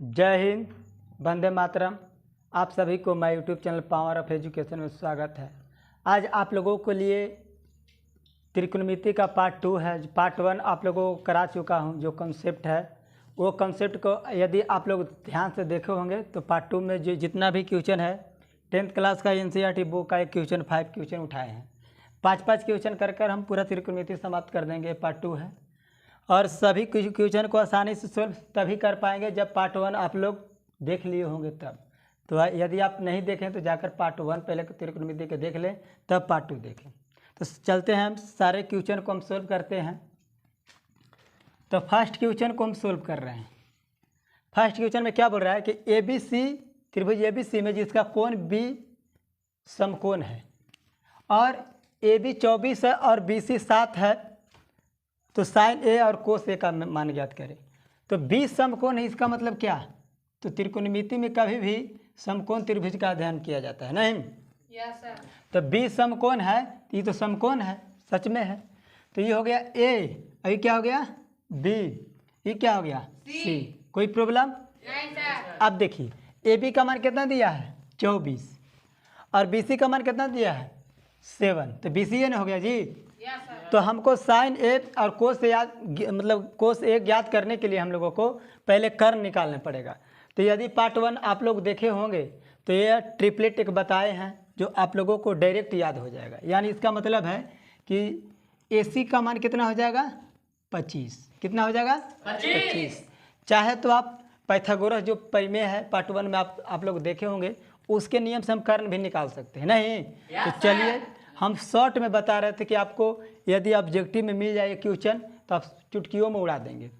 जय हिंद, वंदे मातरम। आप सभी को my YouTube channel power of education में स्वागत है। आज आप लोगों के लिए त्रिकोणमिति का पार्ट 2 है। पार्ट 1 आप लोगों को करा चुका हूं। जो कॉन्सेप्ट है वो कॉन्सेप्ट को यदि आप लोग ध्यान से देखे होंगे तो पार्ट 2 में जो जितना भी क्वेश्चन है 10th क्लास का NCERT बुक का एक क्वेश्चन 5 क्वेश्चन उठाए हैं। 5-5 क्वेश्चन कर हम पूरा त्रिकोणमिति समाप्त कर देंगे। पार्ट 2 है और सभी क्वेश्चन को आसानी से सोल्व तभी कर पाएंगे जब पार्ट 1 आप लोग देख लिए होंगे तब। तो यदि आप नहीं देखें तो जाकर पार्ट 1 पहले त्रिकोणमिति के देख लें तब पार्ट 2 देखें। तो चलते हैं, हम सारे क्वेश्चन को हम सोल्व करते हैं। तो फर्स्ट क्वेश्चन को हम सोल्व कर रहे हैं। फर्स्ट क्वेश्चन में क्या बोल रहा है कि ABC त्रिभुज ABC में जिसका कोण B समकोण है और AB 24 है और BC 7 है, तो साइन A और कोस A का मान ज्ञात करें। तो B समकोण है, इसका मतलब क्या? तो त्रिकोणमिति में कभी भी समकोण त्रिभुज का अध्ययन किया जाता है, नहीं? Yes sir. तो B समकोण है, ये तो समकोण है, सच में है। तो ये हो गया A, अभी क्या हो गया B, ये क्या हो गया C। कोई प्रॉब्लम नहीं सर। अब देखिए AB का मान कितना दिया है 24 और BC का मान कितना दिया है 7। तो BC हो गया जी। Yes sir. तो हमको साइन A और कोस कोस A ज्ञात करने के लिए हम लोगों को पहले कर्ण निकालना पड़ेगा। तो यदि पार्ट 1 आप लोग देखे होंगे तो ये ट्रिपलेट एक बताए हैं जो आप लोगों को डायरेक्ट याद हो जाएगा। यानी इसका मतलब है कि AC का मान कितना हो जाएगा 25। कितना हो जाएगा 25। चाहे तो आप पाइथागोरस जो परिमेय है पार्ट 1 में आप लोग देखे होंगे उसके नियम से हम कर्ण भी निकाल सकते हैं, नहीं? तो चलिए हम शॉर्ट में बता रहे थे कि आपको यदि ऑब्जेक्टिव में मिल जाए क्वेश्चन तो आप चुटकियों में उड़ा देंगे।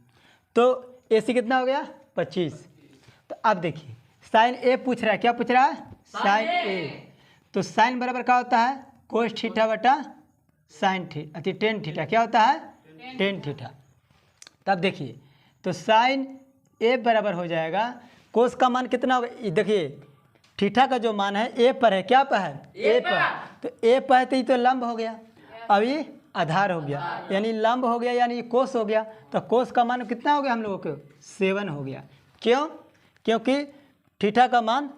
तो AC कितना हो गया 25। तो अब देखिए साइन A पूछ रहा है, क्या पूछ रहा है साइन A। तो साइन बराबर क्या होता है कोस थीटा बटा साइन थीटा, टेन थीटा। क्या होता है टेन थीटा। तब देखिए तो साइन A बराबर हो जाएगा कोस का मान कितना होगा। देखिए थीटा का जो मान है A पर है, क्या पर है A पर। तो A पर है तो ये तो लंब हो गया, अब ये आधार हो गया, यानी लंब हो गया, यानी कोस हो गया। तो कोस का मान कितना हो गया हम लोगों को 7 हो गया। क्यों? क्योंकि थीटा का मान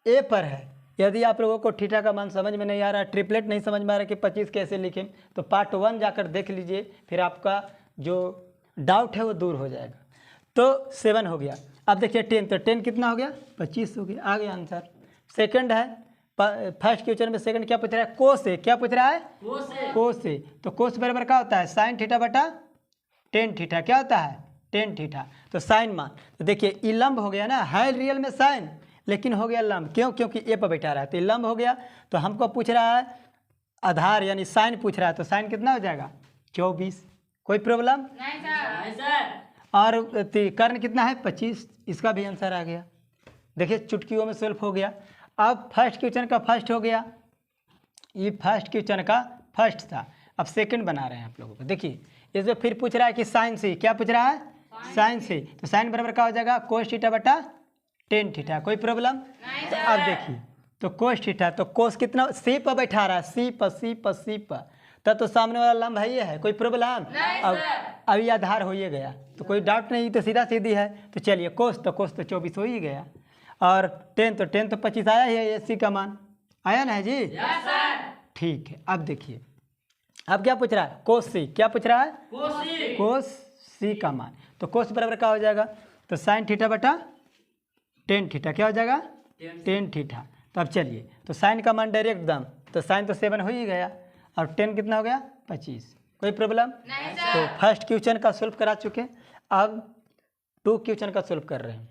A पर है। यदि आप लोगों को थीटा का मान समझ में नहीं आ रहा, ट्रिपलेट नहीं समझ में आ रहा कि 25 कैसे लिखें, तो पार्ट 1 जाकर देख लीजिए, फिर आपका जो डाउट है वो दूर हो जाएगा। तो 7 हो गया। अब देखिए 10, तो 10 कितना हो गया 25 हो गया, आ गया आंसर। सेकंड है, फर्स्ट क्वेश्चन में सेकंड क्या पूछ रहा है कोस A। क्या पूछ रहा है कोस A। तो कोस बराबर क्या होता है साइन थीटा बटा टेन थीटा। क्या होता है टेन थीटा। तो साइन मान, तो देखिए ये लंब हो गया ना, है रियल में साइन लेकिन हो गया लंब। क्यों? क्योंकि A पर बैठा रहा है तो ये लंब हो गया। तो हमको पूछ रहा है आधार यानी साइन पूछ रहा है, तो साइन कितना हो जाएगा 24। कोई प्रॉब्लम नहीं सर। और कर्ण कितना है 25, इसका भी आंसर आ गया। देखिए चुटकियों में सॉल्व हो गया। अब फर्स्ट क्वेश्चन का फर्स्ट हो गया, ये फर्स्ट क्वेश्चन का फर्स्ट था। अब सेकंड बना रहे हैं आप लोगों को। देखिए इसमें फिर पूछ रहा है कि साइन से, क्या पूछ रहा है साइन से। तो साइन बराबर क्या हो जाएगा कोस थीटा बटा टेन थीटा। कोई प्रॉब्लम? तो अब देखिए तो कोस थीटा, तो कोस कितना C पर बैठा रहा है, C पर तब तो सामने वाला लंब है ये है। कोई प्रॉब्लम? अब अभी आधार हो ही गया तो कोई डाउट नहीं, तो सीधा सीधी है। तो चलिए कोस तो 24 हो ही गया और 10 तो 25 आया ही है। AC का मान आया ना है जी। Yes sir. ठीक है। अब देखिए अब क्या पूछ रहा है कोस C। क्या पूछ रहा है कोस C का मान। तो कोस बराबर क्या हो जाएगा तो साइन थीटा बटा टेन थीटा। क्या हो जाएगा टेन थीटा। तो अब चलिए तो साइन का मान डायरेक्ट दाम, तो साइन तो 7 हो ही गया और 10 कितना हो गया 25। कोई प्रॉब्लम? नहीं तो फर्स्ट क्वेश्चन का सॉल्व करा चुके, अब 2 क्वेश्चन का सॉल्व कर रहे हैं।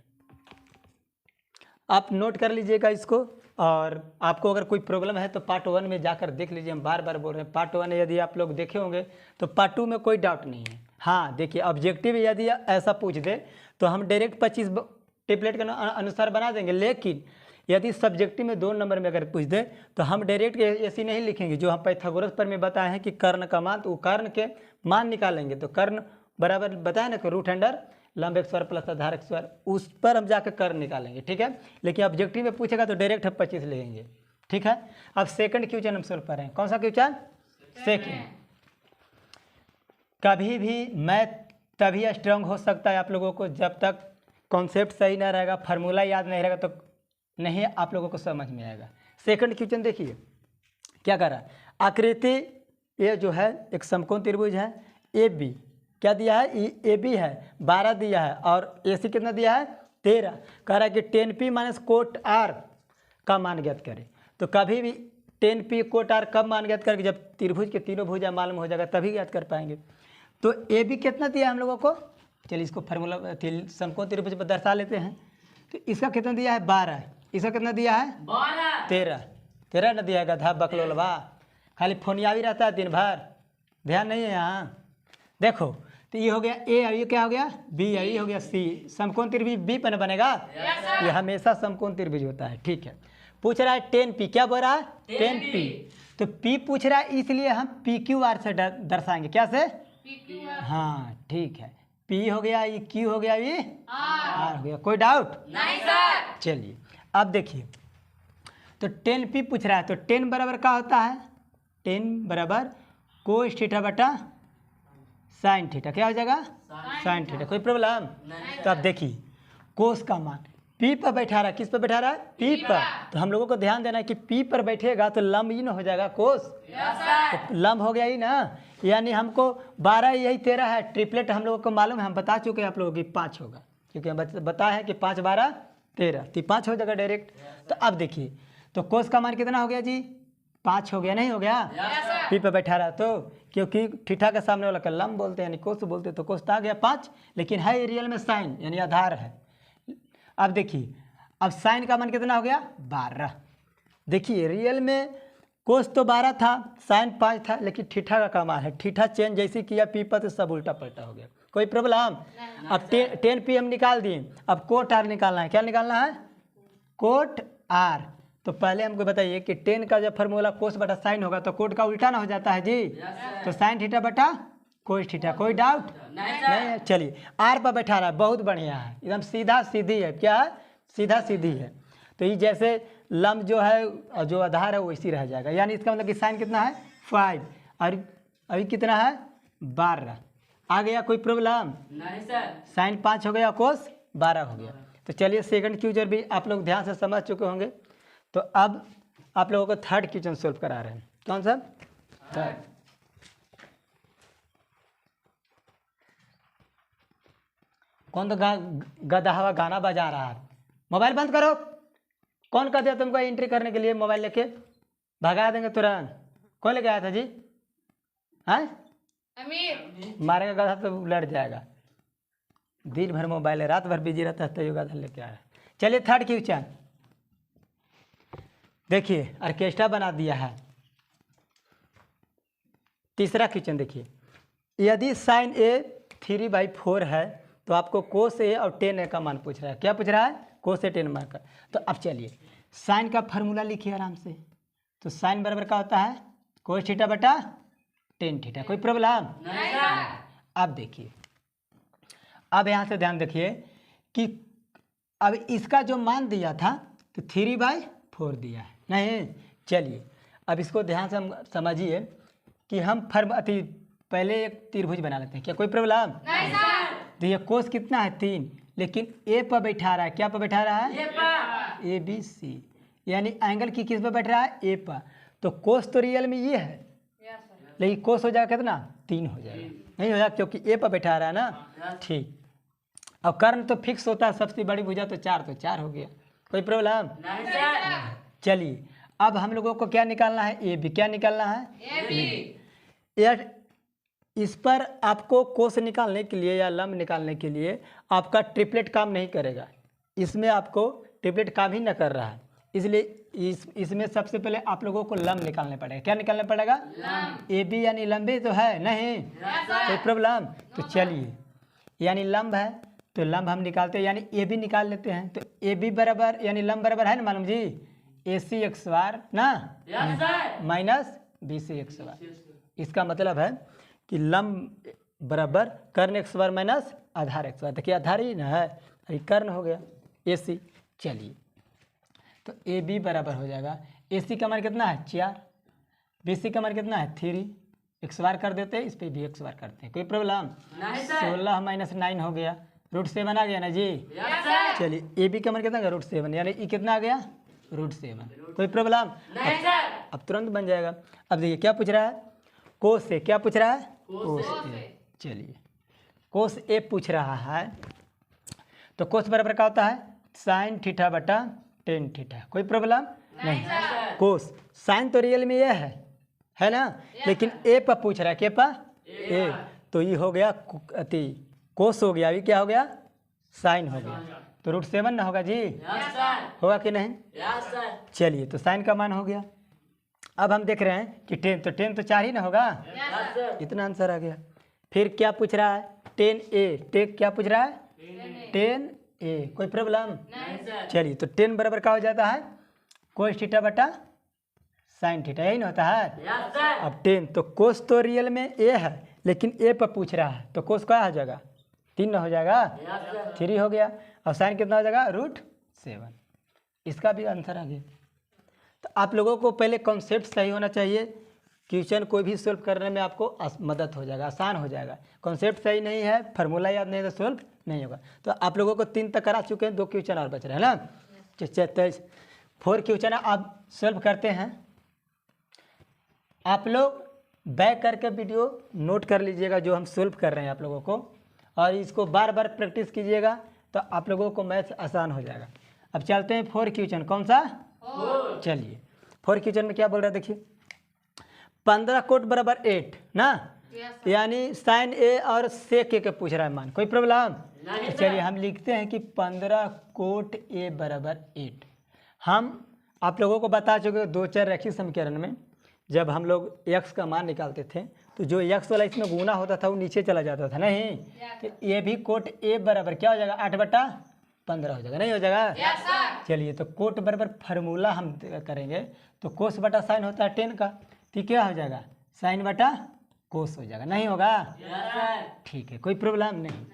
आप नोट कर लीजिएगा इसको, और आपको अगर कोई प्रॉब्लम है तो पार्ट 1 में जाकर देख लीजिए। हम बार बार बोल रहे हैं पार्ट 1 यदि आप लोग देखे होंगे तो पार्ट 2 में कोई डाउट नहीं है। हाँ देखिए ऑब्जेक्टिव यदि ऐसा पूछ दे तो हम डायरेक्ट 25 टेम्पलेट के अनुसार बना देंगे, लेकिन यदि सब्जेक्टिव में 2 नंबर में अगर पूछ दे तो हम डायरेक्ट ऐसी नहीं लिखेंगे। जो हम पाइथागोरस पर में बताए हैं कि कर्ण का मान, तो कर्ण के मान निकालेंगे। तो कर्ण बराबर बताया ना कि रूट अंडर लंब एक स्क्वायर प्लस आधार एक स्क्वायर, उस पर हम जाकर कर्ण निकालेंगे, ठीक है। लेकिन ऑब्जेक्टिव में पूछेगा तो डायरेक्ट हम 25 लेंगे, ठीक है। अब सेकंड क्वेश्चन हम सोल्व कर रहे हैं। कौन सा क्वेश्चन सेकंड। कभी भी मैथ तभी स्ट्रांग हो सकता है आप लोगों को जब तक कॉन्सेप्ट सही ना रहेगा, फार्मूला याद नहीं रहेगा तो नहीं आप लोगों को समझ में आएगा। सेकंड क्वेश्चन देखिए क्या कर रहा है। आकृति ये जो है एक समकोण त्रिभुज है ए बी, क्या दिया है ए बी है 12 दिया है और ए सी कितना दिया है 13। कह रहा है कि 10p माइनस कोट आर का मान ज्ञात करें। तो कभी भी 10p कोट आर कब मान ज्ञात करके जब त्रिभुज के तीनों भुजा मालूम हो जाएगा तभी ज्ञात कर पाएंगे। तो ए बी कितना दिया है हम लोगों को, चलिए इसको फार्मूला समकोण त्रिभुज पर दर्शा लेते हैं। तो इसका कितना दिया है 12, इसका कितना दिया है 13 न दिया है गधा बकलोलवा, खाली फोनियावी रहता है दिन भर, ध्यान नहीं है यहाँ। देखो तो ये हो गया ए और ये क्या हो गया बी और ये हो गया सी। समकोण त्रिभुज बी पर न बनेगा, ये हमेशा समकोण त्रिभुज होता है। ठीक है, पूछ रहा है 10p, क्या बोल रहा है 10p। तो p पूछ रहा है इसलिए हम PQR से दर्शाएंगे, क्या से हाँ ठीक है, P हो गया ये Q हो गया ये R हो गया, कोई डाउट नहीं सर। चलिए अब देखिए तो 10p पूछ रहा है तो 10 बराबर क्या होता है 10 बराबर कोस थीटा बटा साइन थीटा, क्या हो जाएगा साइन थीटा, कोई प्रॉब्लम। तो अब देखिए कोस का मान P पर बैठा रहा है, किस पर बैठा रहा है P पर। तो हम लोगों को ध्यान देना है कि P पर बैठेगा तो लंब ही ना हो जाएगा कोस, तो लंब हो गया ही ना, यानी हमको 12 यही 13 है, ट्रिपलेट हम लोगों को मालूम है, हम बता चुके हैं आप लोगों की 5 होगा, क्योंकि हम बताया है कि 5 12 13 तो 5 हो जाएगा डायरेक्ट। तो अब देखिए तो कोस का मान कितना हो गया जी 5 हो गया, नहीं हो गया P पर बैठा रहा तो, क्योंकि थीटा का सामने वाला का लंब बोलते हैं यानी कोस बोलते तो कोस आ गया 5, लेकिन है रियल में साइन यानी आधार है। अब देखिए अब साइन का मान कितना हो गया 12। देखिए रियल में कोस तो 12 था साइन 5 था, लेकिन थीटा का मान है, थीटा चेंज जैसे किया P पर तो सब उल्टा पलटा हो गया, कोई प्रॉब्लम। अब 10p हम निकाल दिए, अब कोट आर निकालना है, क्या निकालना है कोट आर। तो पहले हमको बताइए कि 10 का जब फार्मूला कोस बटा साइन होगा तो कोट का उल्टा ना हो जाता है जी, तो साइन थीटा बटा कोस थीटा, कोई डाउट नहीं है। चलिए आर पर बैठा रहा है, बहुत बढ़िया है, एकदम सीधा सीधी है, क्या है सीधा सीधी है। तो ये जैसे लंब जो है जो आधार है वैसी रह जाएगा, यानी इसका मतलब कि साइन कितना है 5 और अभी कितना है 12 आ गया, कोई प्रॉब्लम नहीं सर। साइन 5 हो गया कोस 12 हो गया। तो चलिए सेकंड क्वेश्चन भी आप लोग ध्यान से समझ चुके होंगे। तो अब आप लोगों को थर्ड क्वेश्चन सोल्व करा रहे हैं, कौन सा थर्ड। कौन तो गधा हुआ गाना बजा रहा है, मोबाइल बंद करो। कौन कहते हैं तुमको एंट्री करने के लिए मोबाइल लेके, भगा देंगे तुरंत। कौन लेके आया था जी, हाँ अमीर मारेगा गधा तो लड़ जाएगा, दिन भर मोबाइल है, रात भर बिजी रहता है, तो गधा लेके आया। चलिए थर्ड क्वेश्चन देखिए, ऑर्केस्ट्रा बना दिया है। तीसरा क्वेश्चन देखिए, यदि साइन ए 3/4 है तो आपको कोस ए और टेन ए का मान पूछ रहा है, क्या पूछ रहा है कोस ए 10 मान का। तो अब चलिए साइन का फार्मूला लिखिए आराम से। तो साइन बराबर क्या होता है कोस थीटा बटा टेन थीटा, कोई प्रॉब्लम नहीं सर। अब देखिए, अब यहाँ से ध्यान देखिए कि अब इसका जो मान दिया था तो 3/4 दिया है, नहीं चलिए अब इसको ध्यान से समझिए कि हम पहले एक त्रिभुज बना लेते हैं, क्या कोई प्रॉब्लम नहीं सर। तो ये कोस कितना है 3, लेकिन ए पर बैठा रहा है, क्या पर बैठा रहा है ये पा ए बी सी, यानी एंगल की किस पर बैठ रहा है ए पर। तो कोस तो रियल में ये है, लेकिन कोस हो जाएगा कितना 3 हो जाएगा, नहीं हो जाएगा क्योंकि ए पर बैठा रहा है ना। ठीक, अब कर्ण तो फिक्स होता है, सबसे बड़ी भुजा तो 4 हो गया, कोई प्रॉब्लम नहीं सर। चलिए अब हम लोगों को क्या निकालना है ए बी, क्या निकालना है ये भी यार। इस पर आपको कोस निकालने के लिए या लंब निकालने के लिए आपका ट्रिपलेट काम नहीं करेगा, इसमें आपको ट्रिपलेट काम ही न कर रहा है, इसलिए इसमें सबसे पहले आप लोगों को लंब निकालने पड़ेगा। क्या निकालना पड़ेगा ए बी, यानी लंबे तो है नहीं कोई प्रॉब्लम। तो चलिए यानी लंब है तो लंब हम निकालते हैं, यानी ए बी निकाल लेते हैं। तो ए बी बराबर यानी लंब बराबर है ना मालूम जी ए सी एक्स बार ना yes sir. Minus b c x bar. इसका मतलब है कि लंब बराबर कर्ण एक्स बार माइनस आधार एक्स बार। देखिए आधार ही ना है, अभी कर्ण हो गया ए सी। चलिए तो ए बी बराबर हो जाएगा, ए सी का मान कितना है 4, बी सी का मान कितना है 3, एक्स बार कर देते हैं, इस पर भी एक्स बार करते हैं, कोई प्रॉब्लम। नहीं सर। 16 माइनस 9 हो गया, √7 आ गया ना जी। Yes sir. चलिए ए बी का मान कितना आ गया √7, यानी ई कितना आ गया √7। कोई प्रॉब्लम? नहीं सर। अब तुरंत बन जाएगा। अब देखिए क्या पूछ रहा है, कोस से क्या पूछ रहा है, कोस ए। चलिए कोस ए पूछ रहा है, तो कोस बराबर क्या होता है, साइन थीटा बटा टेन थीटा। कोई प्रॉब्लम? नहीं। सर। कोस साइन तो रियल में ये है ना, लेकिन ए पर पूछ रहा है, के पर ए, तो ये हो गया अति कोस हो गया, अभी क्या हो गया, साइन हो गया, तो √7 ना होगा जी, यस सर। होगा कि नहीं? Yes sir. चलिए तो साइन का मान हो गया। अब हम देख रहे हैं कि टेन तो 4 ही ना होगा, यस सर। इतना आंसर आ गया। फिर क्या पूछ रहा है, टेन ए, क्या पूछ रहा है, टेन ए। कोई प्रॉब्लम? नहीं सर। चलिए तो 10 बराबर क्या हो जाता है, कोस थीटा बटा साइन थीटा, यही ना होता है। Yes sir. अब 10 तो कोस तो रियल में ए है, लेकिन ए पर पूछ रहा है, तो कोस क्या हो जाएगा, 3 ना हो जाएगा, यस सर। 3 हो गया। और साइन कितना हो जाएगा, √7। इसका भी आंसर आ गया। तो आप लोगों को पहले कॉन्सेप्ट सही होना चाहिए, क्वेश्चन कोई भी सोल्व करने में आपको मदद हो जाएगा, आसान हो जाएगा। कॉन्सेप्ट सही नहीं है, फार्मूला याद नहीं है, तो सोल्व नहीं होगा। तो आप लोगों को 3 तक करा चुके हैं, 2 क्वेश्चन और बच रहे हैं ना। तो 4 क्वेश्चन आप सोल्व करते हैं। आप लोग बैक करके वीडियो नोट कर लीजिएगा जो हम सोल्व कर रहे हैं आप लोगों को, और इसको बार बार प्रैक्टिस कीजिएगा, तो आप लोगों को मैथ आसान हो जाएगा। अब चलते हैं 4 क्वेश्चन। कौन सा? चलिए 4 क्वेश्चन में क्या बोल रहा है, देखिए 15 कोट बराबर 8 ना, यानी साइन ए और सेक ए के पूछ रहा है मान। कोई प्रॉब्लम? नहीं तो चलिए हम लिखते हैं कि 15 कोट ए बराबर 8। हम आप लोगों को बता चुके 2 रैखिक समीकरण में जब हम लोग x का मान निकालते थे, तो जो x वाला इसमें गुना होता था वो नीचे चला जाता था, नहीं? तो ये भी कोट ए बराबर क्या हो जाएगा, 8/15 हो जाएगा, नहीं हो जाएगा? Yes sir. चलिए तो कोट बराबर फार्मूला हम करेंगे, तो कोस बटा साइन होता है 10 का, तो क्या हो जाएगा, साइन बटा कोस हो जाएगा, नहीं होगा? Yes sir. ठीक है, कोई प्रॉब्लम नहीं।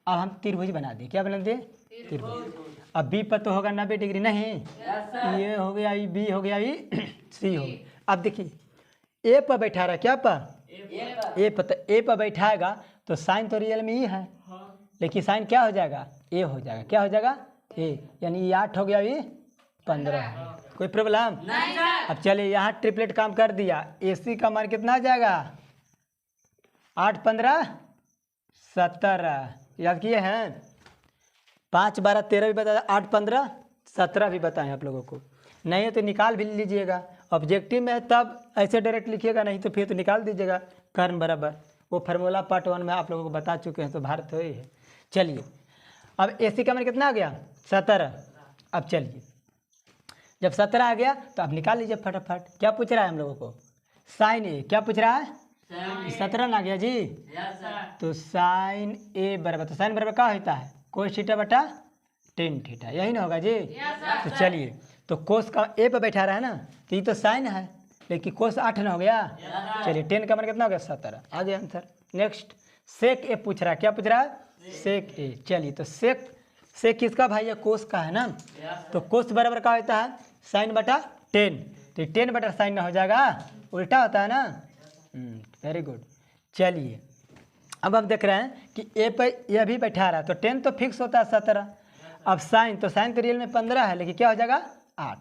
अब हम त्रिभुज बना दिए, क्या बना दिए, त्रिभुज। अब बी पर तो होगा 90 डिग्री, नहीं? Yes sir. ये हो गया, ये बी हो गया, ये सी हो गया। अब देखिए ए पर बैठा रहा, क्या पर, ए पर, तो ए पर बैठाएगा तो साइन तो रियल में ही है, लेकिन साइन क्या हो जाएगा, ए हो जाएगा, क्या हो जाएगा, ए, यानी ये 8 हो गया, ये 15 है। कोई प्रॉब्लम? नहीं सर। अब चलिए यहाँ ट्रिपलेट काम कर दिया, ए सी का मान कितना आ जाएगा, 8 15 17, याद किए हैं? 5 12 13 भी बताया, 8 15 17 भी बताएं आप लोगों को, नहीं है तो निकाल भी लीजिएगा। ऑब्जेक्टिव में है तब ऐसे डायरेक्ट लिखिएगा, नहीं तो फिर तो निकाल दीजिएगा कर्ण बराबर, वो फार्मूला पार्ट 1 में आप लोगों को बता चुके हैं, तो भारत हो ही है। चलिए अब ए सी का मान कितना आ गया, 17। अब चलिए जब 17 आ गया तो अब निकाल लीजिए फटाफट। क्या पूछ रहा है हम लोगों को, साइन ए, क्या पूछ रहा है, 17 ना आ गया जी। Yes sir. तो साइन ए बराबर, तो साइन बराबर क्या होता है, कोस थीटा बटा टेन थीटा, यही ना होगा जी। Yes sir. तो चलिए तो कोस का ए पर बैठा रहा है ना, तो ये तो साइन है, लेकिन कोस 8 ना हो गया। चलिए 10 का मान कितना हो गया, 17, आ गया आंसर। नेक्स्ट सेक ए पूछ रहा है, क्या पूछ रहा है, सेक ए। चलिए तो सेक किसका भाई है, कोस का है ना, तो कोस बराबर क्या होता है, साइन बटा 10, तो 10 बटा साइन ना हो जाएगा, उल्टा होता है ना। Very good. चलिए अब हम देख रहे हैं कि ए पर यह भी बैठा रहा है, तो 10 तो फिक्स होता है 17। अब साइन, तो साइन तो रियल में 15 है, लेकिन क्या हो जाएगा 8,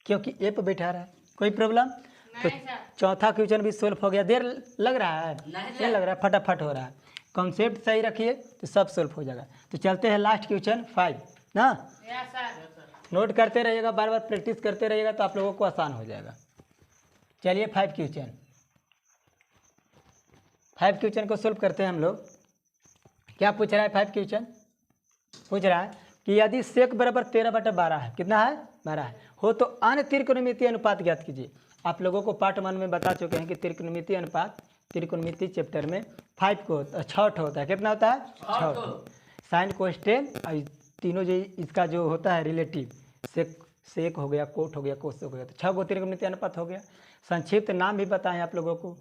क्योंकि ए पर बैठा रहा है। कोई प्रॉब्लम? तो नहीं सर। चौथा क्वेश्चन भी सोल्व हो गया। देर लग रहा है, नहीं लग रहा है, फटाफट हो रहा है। कॉन्सेप्ट सही रखिए तो सब सोल्व हो जाएगा। तो चलते हैं लास्ट क्वेश्चन 5 ना, यस सर। नोट करते रहिएगा, बार बार प्रैक्टिस करते रहिएगा, तो आप लोगों को आसान हो जाएगा। चलिए 5 क्वेश्चन को सोल्व करते हैं हम लोग। क्या पूछ रहा है 5 क्वेश्चन, पूछ रहा है कि यदि सेक बराबर 13/12 है, कितना है, 12 है, हो तो अन्य त्रिकोणमितीय अनुपात ज्ञात कीजिए। आप लोगों को पार्ट 1 में बता चुके हैं कि त्रिकोणमितीय अनुपात, त्रिकोणमिति चैप्टर में 5 को 6 होता है, कितना होता है, 6। साइन कोस्टेन और तीनों जो इसका जो होता है रिलेटिव, सेक हो गया, कोट हो गया, कोस हो गया, तो 6 त्रिकोणमितीय अनुपात हो गया। संक्षिप्त नाम भी बताएं आप लोगों को।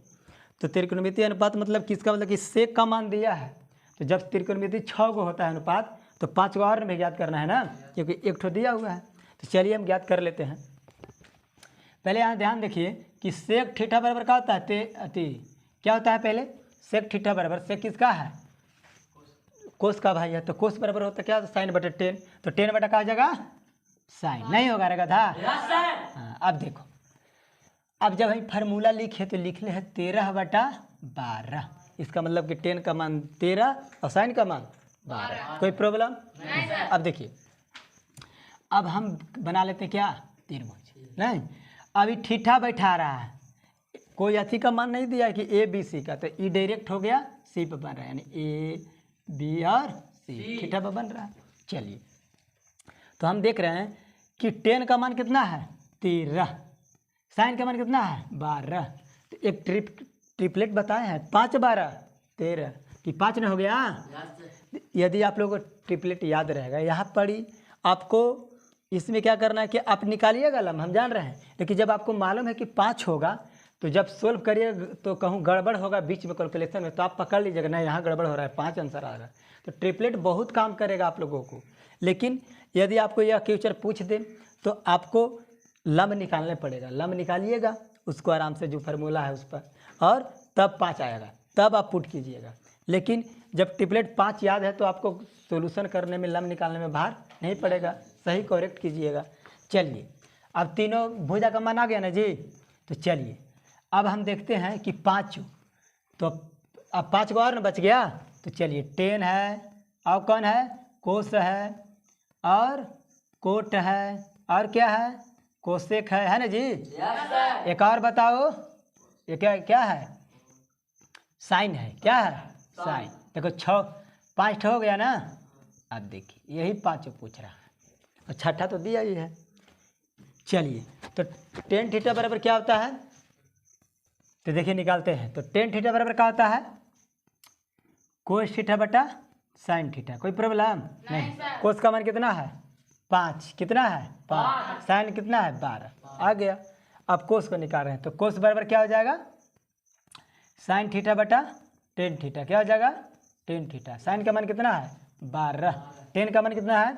तो त्रिकोणमितीय अनुपात मतलब किसका, मतलब कि सेक का मान दिया है, तो जब त्रिकोणमिति 6 को होता है अनुपात, तो 5 को और में ज्ञात करना है ना, क्योंकि 1 ठो दिया हुआ है। तो चलिए हम ज्ञात कर लेते हैं। पहले यहाँ ध्यान देखिए कि सेक थीटा बराबर क्या होता है, क्या होता है पहले, सेक थीटा बराबर, सेक किसका है, कोस का भाई है, तो कोस बराबर होता क्या, साइन बटे टेन, तो टेन बटा का हो जाएगा साइन, नहीं होगा रे गधा। Yes sir. हाँ अब देखो, अब जब हम फार्मूला लिखे तो लिख ले है 13/12, इसका मतलब कि टेन का मान 13 और साइन का मान 12। कोई प्रॉब्लम नहीं सर। अब देखिए, अब हम बना लेते हैं क्या, त्रिभुज। नहीं, अभी ठीठा बैठा रहा है, कोई अथी का मान नहीं दिया है कि ए बी सी का, तो ई डायरेक्ट हो गया सी पर बन रहा है, यानी ए बी और सी ठीठा पर बन रहा है। चलिए, तो हम देख रहे हैं कि टेन का मान कितना है 13, साइन का मान कितना है 12, तो एक ट्रिपलेट बताए हैं 5 12 13, कि 5 नहीं हो गया। यदि आप लोगों को ट्रिपलेट याद रहेगा, यहाँ पर ही आपको इसमें क्या करना है कि आप निकालिएगा लम, हम जान रहे हैं, लेकिन जब आपको मालूम है कि 5 होगा तो जब सोल्व करिए तो कहूँ गड़बड़ होगा बीच में कैलकुलेशन में, तो आप पकड़ लीजिएगा नहीं यहाँ गड़बड़ हो रहा है, 5 आंसर आ रहा है। तो ट्रिपलेट बहुत काम करेगा आप लोगों को। लेकिन यदि आपको यह क्वेश्चन पूछ दे तो आपको लम निकालने पड़ेगा, लम निकालिएगा उसको आराम से, जो फार्मूला है उस पर, और तब 5 आएगा, तब आप पुट कीजिएगा। लेकिन जब ट्रिपलेट 5 याद है तो आपको सोल्यूशन करने में, लम निकालने में भार नहीं पड़ेगा, सही करेक्ट कीजिएगा। चलिए, अब तीनों भुजा का मान आ गया ना जी, तो चलिए अब हम देखते हैं कि 5, तो अब 5 को और न बच गया, तो चलिए 10 है, और कौन है, कोस है, और कोट है, और क्या है, कोसेक है ना जी। Yes sir. एक और बताओ, ये क्या क्या है, साइन है, क्या है साइन। देखो 5 हो गया ना, अब देखिए यही 5 पूछ रहा है, और छठा तो दिया ही है। चलिए, तो टेन थीटा बराबर क्या होता है, तो देखिए निकालते हैं, तो टेन थीटा बराबर क्या होता है, कोस थीटा बटा साइन थीटा। कोई प्रॉब्लम नहीं। कोस का मान कितना है 5, कितना है 5, साइन कितना है 12, आ गया। अब कोस को निकाल रहे हैं, तो कोस बराबर क्या हो जाएगा, साइन थीटा बटा टेन थीटा, क्या हो जाएगा टेन थीटा। साइन का मान कितना है 12, टेन का मान कितना है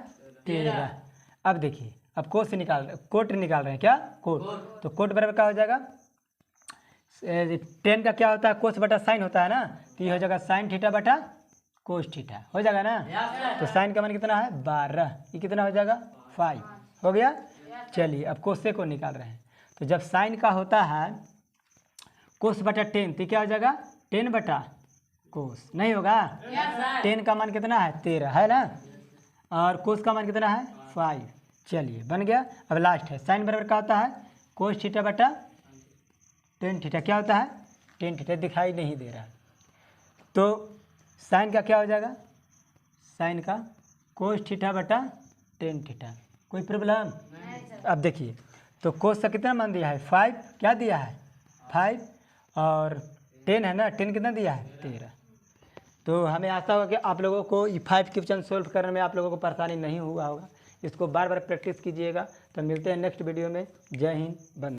13। अब देखिए, अब कोस निकाल कोट निकाल रहे हैं, क्या कोट, तो कोट बराबर क्या हो जाएगा, टेन का क्या होता है कोस बटा साइन होता है ना, तो ये हो जाएगा साइन थीटा बटा कोस थीटा, हो जाएगा ना। तो साइन का मान कितना है 12, ये कितना हो जाएगा 5, हो गया। चलिए, अब कोसे को निकाल रहे हैं, तो जब साइन का होता है कोस बटा 10, तो क्या हो जाएगा 10 बटा कोस, नहीं होगा। 10 का मान कितना है 13 है ना, और कोस का मान कितना है 5। चलिए बन गया। अब लास्ट है, साइन बराबर क्या होता है कोस थीटा बटा टेन थीटा, क्या होता है टेन थीटा, दिखाई नहीं दे रहा, तो साइन का क्या हो जाएगा, साइन का कोस थीटा बटा टेन थीटा। कोई प्रॉब्लम। अब देखिए, तो कोस का कितना मान दिया है 5, क्या दिया है 5, और 10 है ना, 10 कितना दिया है 13। तो हमें आशा होगा कि आप लोगों को ये 5 क्वेश्चन सोल्व करने में आप लोगों को परेशानी नहीं हुआ होगा। इसको बार बार प्रैक्टिस कीजिएगा। तो मिलते हैं नेक्स्ट वीडियो में। जय हिंद, बंद।